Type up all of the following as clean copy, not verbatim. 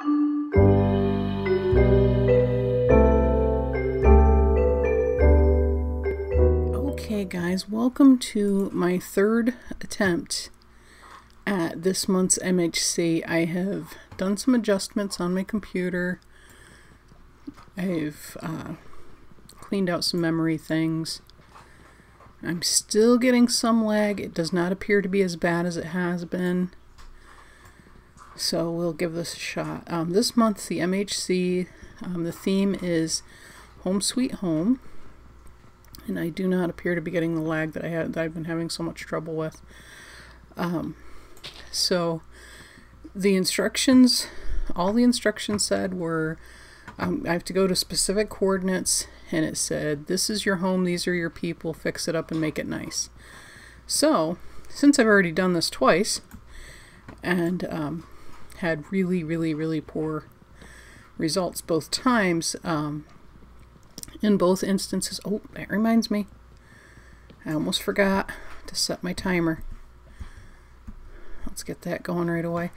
Okay guys, welcome to my third attempt at this month's MHC. I have done some adjustments on my computer. I've cleaned out some memory things. I'm still getting some lag. It does not appear to be as bad as it has been. So we'll give this a shot. This month, the MHC, the theme is Home Sweet Home. And I do not appear to be getting the lag that I've been having so much trouble with. So the instructions, all the instructions said were, I have to go to specific coordinates, and it said, this is your home, these are your people, fix it up and make it nice. So, since I've already done this twice, and had really poor results both times, in both instances. Oh, that reminds me, I almost forgot to set my timer. Let's get that going right away.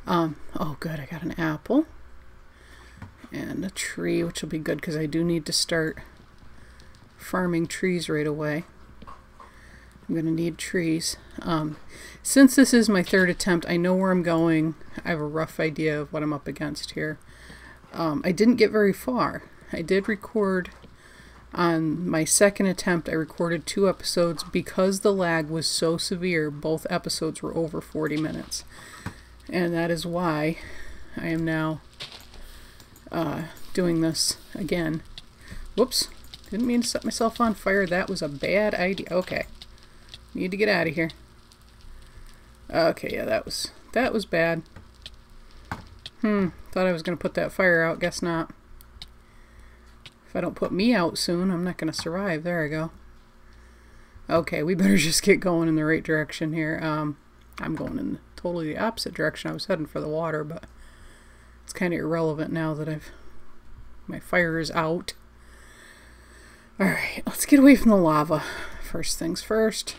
Oh good, I got an apple and a tree, which will be good because I do need to start farming trees right away. I'm gonna need trees. Since this is my third attempt, I know where I'm going. I have a rough idea of what I'm up against here. I didn't get very far. I did record on my second attempt. I recorded 2 episodes. Because the lag was so severe, both episodes were over 40 minutes. And that is why I am now doing this again. Whoops. Didn't mean to set myself on fire. That was a bad idea. Okay. Need to get out of here. Okay, yeah, that was bad. Thought I was going to put that fire out. Guess not. If I don't put me out soon, I'm not going to survive. There I go. Okay, we better just get going in the right direction here. I'm going in totally the opposite direction. I was heading for the water, but it's kind of irrelevant now that my fire is out. Alright, let's get away from the lava. First things first.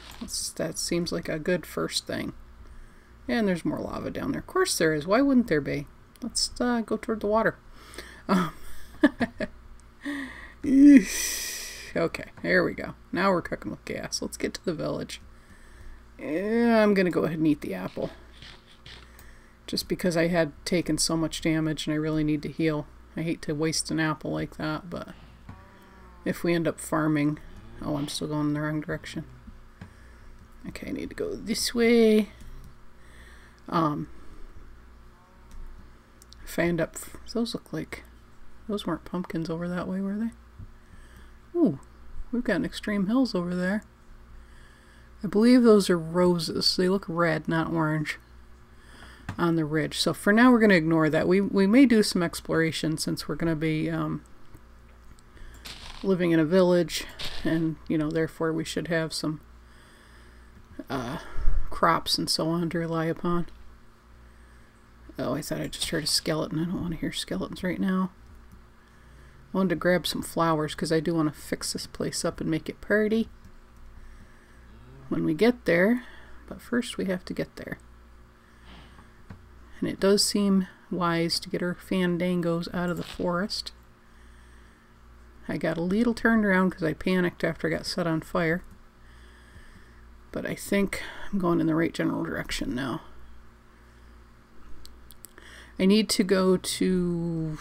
That seems like a good first thing. And there's more lava down there. Of course there is. Why wouldn't there be? Let's go toward the water. Okay, there we go. Now we're cooking with gas. Let's get to the village. I'm gonna go ahead and eat the apple. Just because I had taken so much damage and I really need to heal. I hate to waste an apple like that, but if we end up farming... Oh, I'm still going in the wrong direction. Okay, I need to go this way. If I end up... Those look like... Those weren't pumpkins over that way, were they? Ooh, we've got an extreme hills over there. I believe those are roses. They look red, not orange, on the ridge. So for now, we're going to ignore that. We may do some exploration since we're going to be living in a village, and you know, therefore we should have some crops and so on to rely upon. Oh, I thought I just heard a skeleton. I don't want to hear skeletons right now. I wanted to grab some flowers because I do want to fix this place up and make it pretty when we get there. But first we have to get there. And it does seem wise to get our fandangos out of the forest. I got a little turned around because I panicked after I got set on fire. But I think I'm going in the right general direction now. I need to go to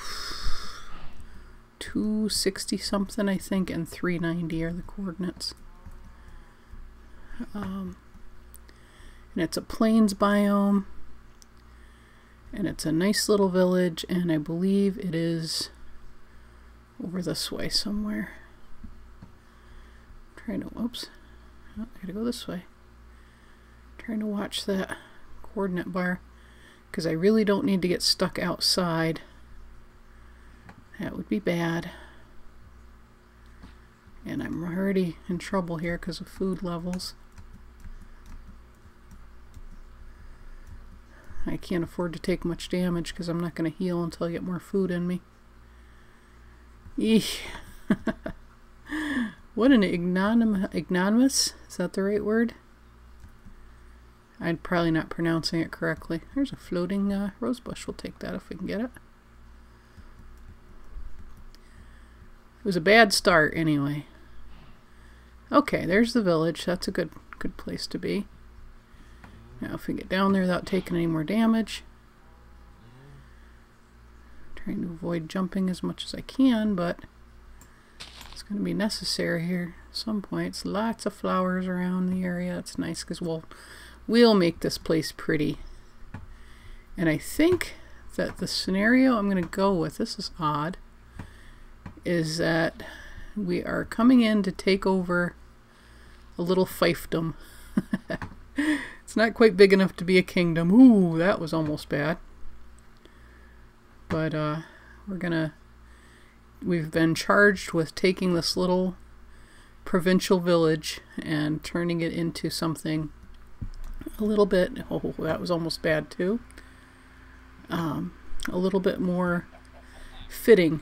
260 something, I think, and 390 are the coordinates. And it's a plains biome, and it's a nice little village, and I believe it is over this way somewhere. I'm trying to, oops, oh, I gotta go this way. I'm trying to watch that coordinate bar because I really don't need to get stuck outside. That would be bad. And I'm already in trouble here because of food levels. I can't afford to take much damage because I'm not going to heal until I get more food in me. Eesh. What an ignominious, is that the right word? I'm probably not pronouncing it correctly. There's a floating rose bush. We'll take that if we can get it. It was a bad start anyway. Okay, there's the village. That's a good place to be. Now if we get down there without taking any more damage. Trying to avoid jumping as much as I can, but it's going to be necessary here at some points. Lots of flowers around the area. That's nice because we'll make this place pretty. And I think that the scenario I'm going to go with, this is odd, is that we are coming in to take over a little fiefdom. It's not quite big enough to be a kingdom. Ooh, that was almost bad. But we've been charged with taking this little provincial village and turning it into something a little bit, oh, that was almost bad too. A little bit more fitting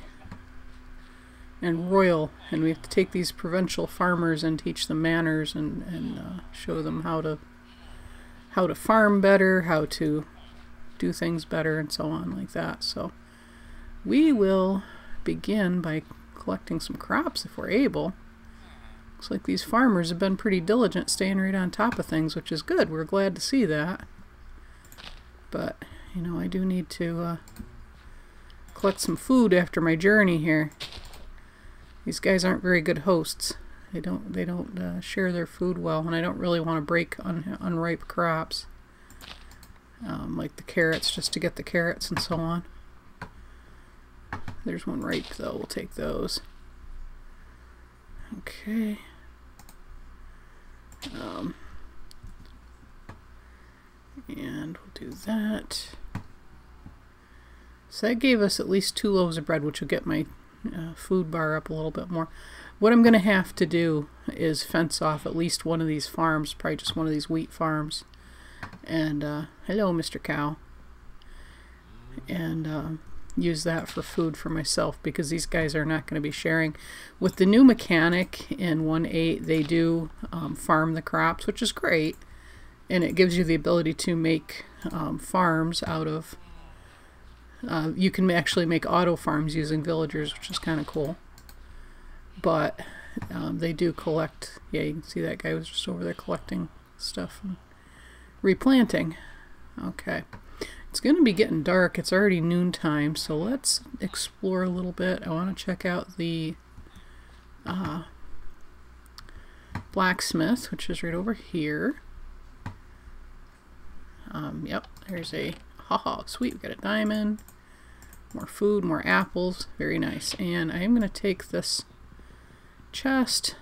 and royal, and we have to take these provincial farmers and teach them manners and show them how to farm better, how to do things better, and so on like that. So we will begin by collecting some crops if we're able. Looks like these farmers have been pretty diligent staying right on top of things, which is good. We're glad to see that. But, you know, I do need to collect some food after my journey here. These guys aren't very good hosts. They don't share their food well, and I don't really want to break unripe crops. Like the carrots, just to get the carrots and so on. There's one ripe though, we'll take those. Okay. And we'll do that. So that gave us at least 2 loaves of bread, which will get my food bar up a little bit more. What I'm going to have to do is fence off at least one of these farms, probably just one of these wheat farms. And, hello, Mr. Cow. And use that for food for myself, because these guys are not going to be sharing. With the new mechanic in 1.8, they do farm the crops, which is great. And it gives you the ability to make farms out of... you can actually make auto farms using villagers, which is kind of cool. But they do collect... Yeah, you can see that guy was just over there collecting stuff and replanting. Okay. It's going to be getting dark. It's already noontime, so let's explore a little bit. I want to check out the blacksmith, which is right over here. Yep, there's a... Haha, sweet, we got a diamond. More food, more apples. Very nice. And I am going to take this chest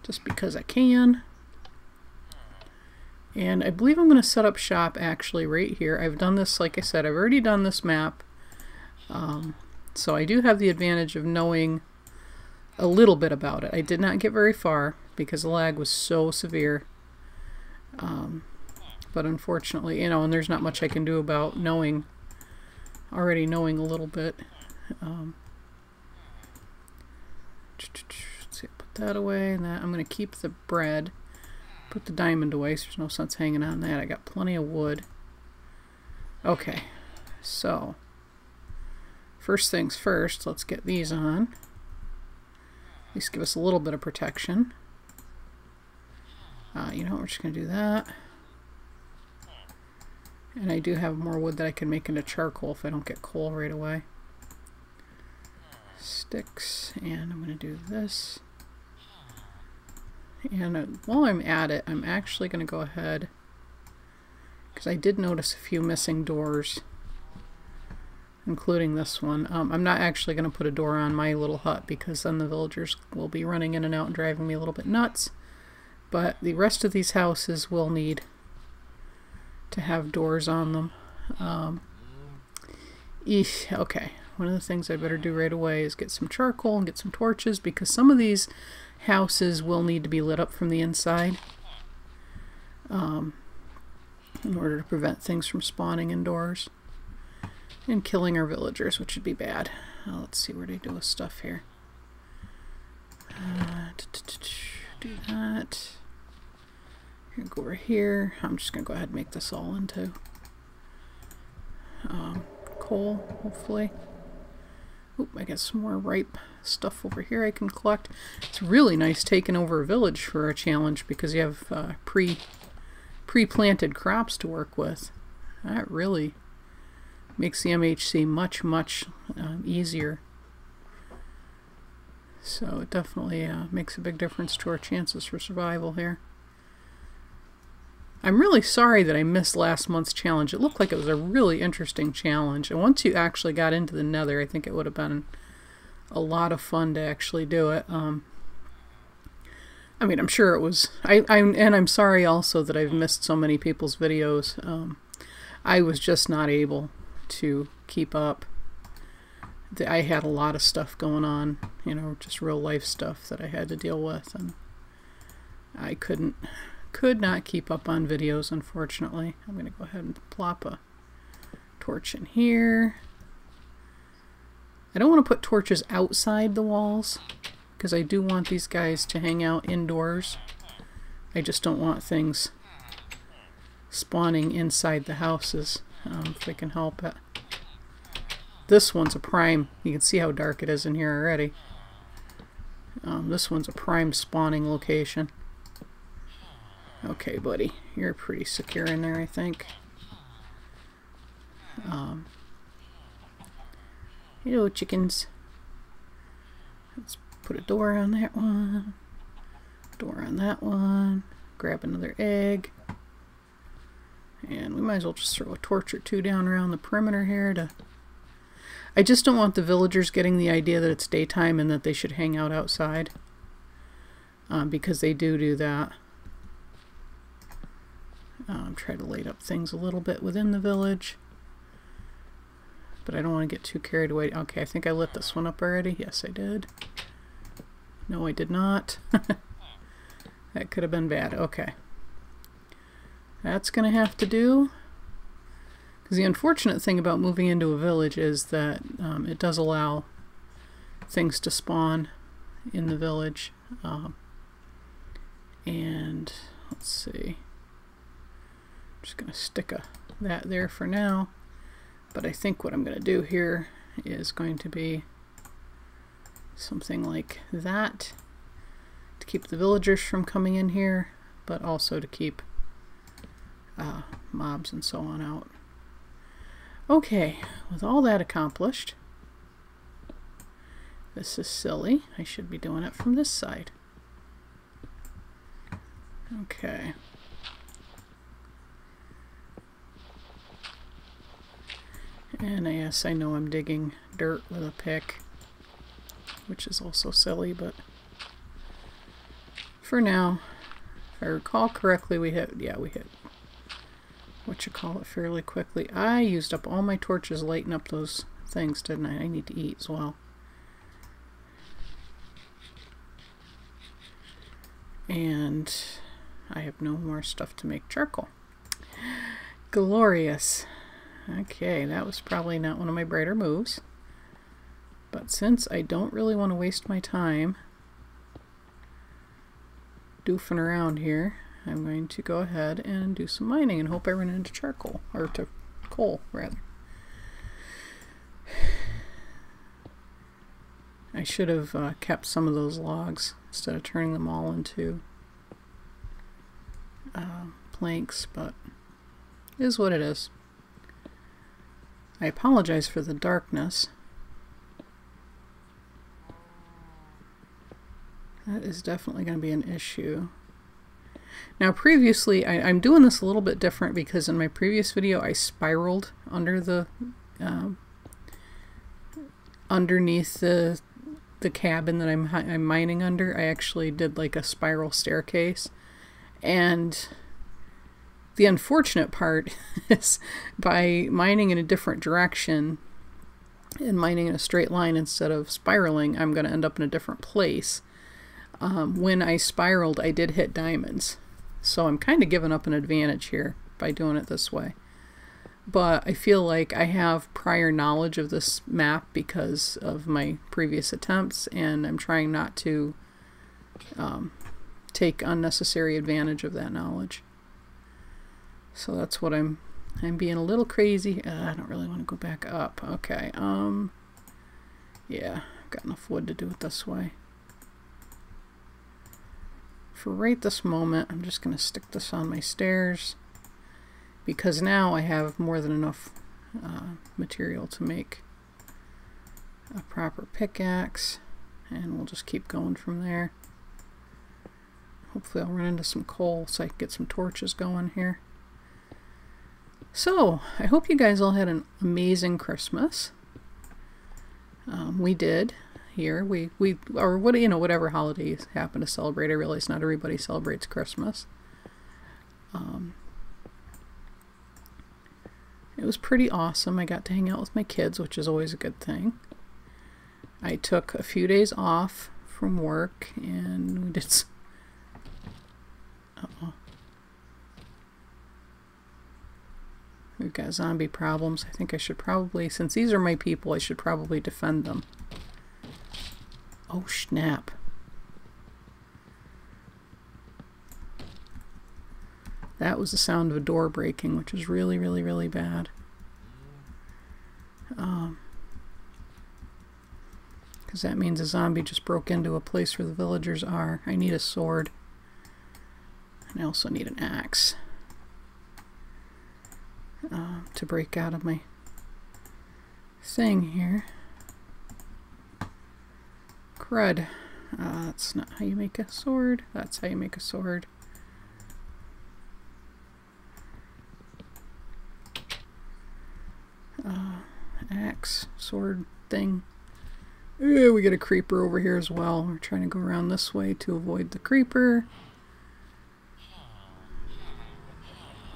just because I can. And I believe I'm going to set up shop actually right here. I've done this, like I said, I've already done this map. So I do have the advantage of knowing a little bit about it. I did not get very far because the lag was so severe. But unfortunately, you know, and there's not much I can do about already knowing a little bit. Let's see, put that away, and that I'm going to keep the bread. Put the diamond away, so there's no sense hanging on that. I got plenty of wood. Okay, so first things first, let's get these on. At least give us a little bit of protection. You know what, we're just going to do that. And I do have more wood that I can make into charcoal if I don't get coal right away. Sticks, and I'm going to do this. And while I'm at it, I'm actually going to go ahead, because I did notice a few missing doors, including this one. I'm not actually going to put a door on my little hut, because then the villagers will be running in and out and driving me a little bit nuts. But the rest of these houses will need to have doors on them. Okay, one of the things I better do right away is get some charcoal and get some torches, because some of these houses will need to be lit up from the inside in order to prevent things from spawning indoors and killing our villagers, which would be bad. Let's see where they do with stuff here. Do that. Go over here. I'm just going to go ahead and make this all into coal, hopefully. Oop, I got some more ripe stuff over here I can collect. It's really nice taking over a village for a challenge because you have pre-planted crops to work with. That really makes the MHC much easier. So it definitely makes a big difference to our chances for survival here. I'm really sorry that I missed last month's challenge. It looked like it was a really interesting challenge. And once you actually got into the nether, I think it would have been a lot of fun to actually do it. I mean, I'm sure it was. And I'm sorry also that I've missed so many people's videos. I was just not able to keep up. I had a lot of stuff going on, you know, just real life stuff that I had to deal with, and I could not keep up on videos, unfortunately. I'm going to go ahead and plop a torch in here. I don't want to put torches outside the walls because I do want these guys to hang out indoors. I just don't want things spawning inside the houses if I can help it. This one's a prime. You can see how dark it is in here already. This one's a prime spawning location. Okay, buddy, you're pretty secure in there, I think. Hello, chickens. Let's put a door on that one. Door on that one. Grab another egg. And we might as well just throw a torch or two down around the perimeter here to... I just don't want the villagers getting the idea that it's daytime and that they should hang out outside. Because they do that. Try to light up things a little bit within the village. But I don't want to get too carried away. Okay, I think I lit this one up already. Yes, I did. No, I did not. That could have been bad. Okay. That's going to have to do. Because the unfortunate thing about moving into a village is that it does allow things to spawn in the village. And let's see. I'm just going to stick that there for now. But I think what I'm going to do here is going to be something like that to keep the villagers from coming in here, but also to keep mobs and so on out. Okay, with all that accomplished, this is silly. I should be doing it from this side. Okay. And yes, I know I'm digging dirt with a pick, which is also silly, but for now, if I recall correctly, we hit fairly quickly. I used up all my torches lighting up those things, didn't I? I need to eat as well. And I have no more stuff to make charcoal. Glorious. Okay, that was probably not one of my brighter moves. But since I don't really want to waste my time doofing around here, I'm going to go ahead and do some mining and hope I run into charcoal, or to coal, rather. I should have kept some of those logs instead of turning them all into planks, but it is what it is. I apologize for the darkness. That is definitely going to be an issue. Now previously, I'm doing this a little bit different because in my previous video I spiraled under the underneath the cabin that I'm mining under. I actually did like a spiral staircase, and the unfortunate part is by mining in a different direction and mining in a straight line instead of spiraling, I'm going to end up in a different place. When I spiraled, I did hit diamonds. So I'm kind of giving up an advantage here by doing it this way. But I feel like I have prior knowledge of this map because of my previous attempts, and I'm trying not to take unnecessary advantage of that knowledge. So that's what I'm being a little crazy. I don't really want to go back up. Okay. Yeah, I've got enough wood to do it this way. For right this moment, I'm just going to stick this on my stairs, because now I have more than enough material to make a proper pickaxe, and we'll just keep going from there. Hopefully I'll run into some coal so I can get some torches going here. So, I hope you guys all had an amazing Christmas. We did here. Or what, you know, whatever holidays happen to celebrate. I realize not everybody celebrates Christmas. It was pretty awesome. I got to hang out with my kids, which is always a good thing. I took a few days off from work and we did. Uh-oh. We've got zombie problems. I think I should probably, since these are my people, I should probably defend them. Oh, snap. That was the sound of a door breaking, which is really, really, really bad. Because that means a zombie just broke into a place where the villagers are. I need a sword. And I also need an axe to break out of my thing here. Crud. That's not how you make a sword. That's how you make a sword. Axe, sword thing. Ooh, we got a creeper over here as well. We're trying to go around this way to avoid the creeper.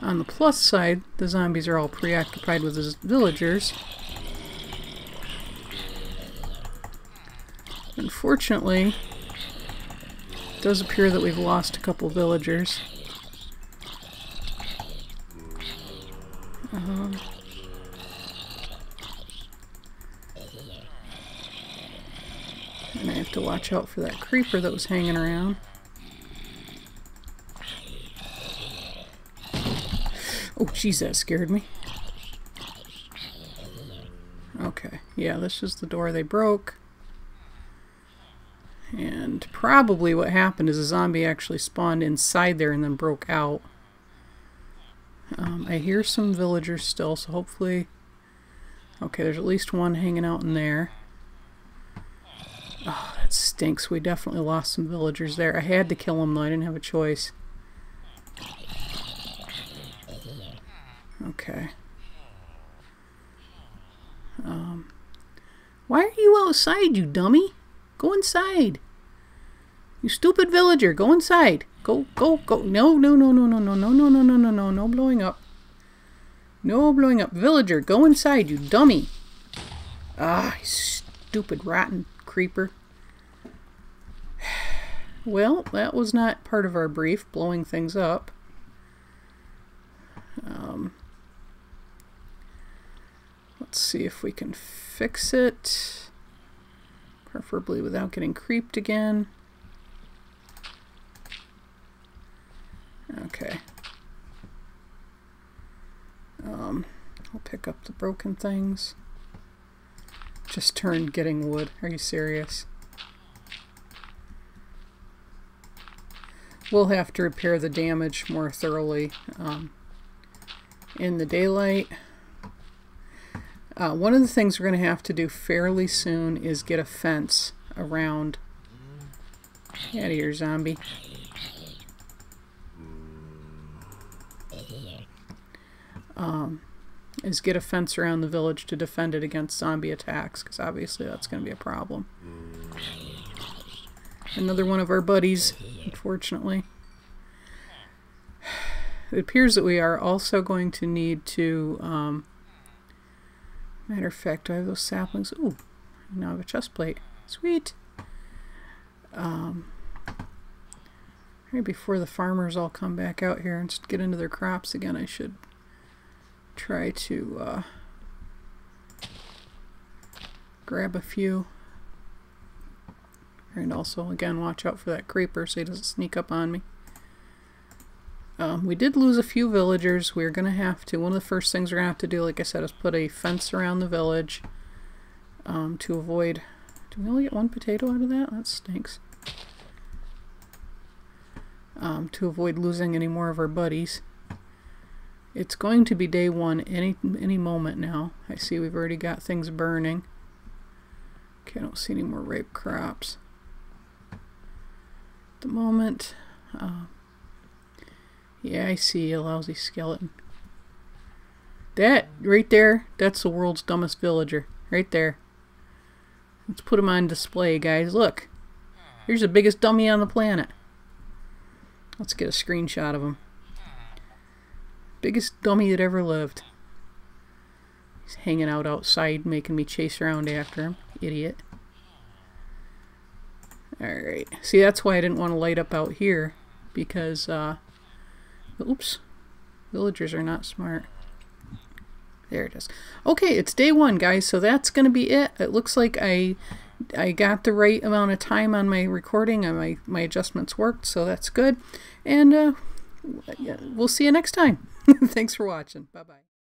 On the plus side, the zombies are all preoccupied with the villagers. Unfortunately, it does appear that we've lost a couple villagers. And I have to watch out for that creeper that was hanging around. Oh, jeez, that scared me. Okay, yeah, this is the door they broke. And probably what happened is a zombie actually spawned inside there and then broke out. I hear some villagers still, so hopefully... Okay, there's at least one hanging out in there. Oh, that stinks. We definitely lost some villagers there. I had to kill them though, I didn't have a choice. Okay. Why are you outside, you dummy? Go inside. You stupid villager, go inside. Go, go, go. No, no, no, no, no, no, no, no, no, no, no, no, no blowing up. No blowing up. Villager, go inside, you dummy. Ah, stupid rotten creeper. Well, that was not part of our brief, blowing things up. Let's see if we can fix it. Preferably without getting creeped again. Okay. I'll pick up the broken things. Just turned getting wood. Are you serious? We'll have to repair the damage more thoroughly in the daylight. One of the things we're going to have to do fairly soon is get a fence around. Get out of here, zombie. Is get a fence around the village to defend it against zombie attacks, because obviously that's going to be a problem. Another one of our buddies, unfortunately. It appears that we are also going to need to, matter of fact, do I have those saplings? Ooh, now I have a chest plate. Sweet! Right before the farmers all come back out here and just get into their crops again, I should try to grab a few. And also, again, watch out for that creeper so he doesn't sneak up on me. We did lose a few villagers. We're going to have to, one of the first things we're going to have to do, like I said, is put a fence around the village to avoid Do we only get one potato out of that? That stinks. To avoid losing any more of our buddies. It's going to be day one any moment now. I see we've already got things burning. Okay, I don't see any more rape crops. At the moment, yeah, I see a lousy skeleton. That right there, that's the world's dumbest villager. Right there. Let's put him on display, guys. Look. Here's the biggest dummy on the planet. Let's get a screenshot of him. Biggest dummy that ever lived. He's hanging out outside, making me chase around after him. Idiot. Alright. See, that's why I didn't want to light up out here. Because, oops. Villagers are not smart. There it is. Okay, it's day one, guys, so that's going to be it. It looks like I got the right amount of time on my recording, and my adjustments worked, so that's good. And we'll see you next time. Thanks for watching. Bye-bye.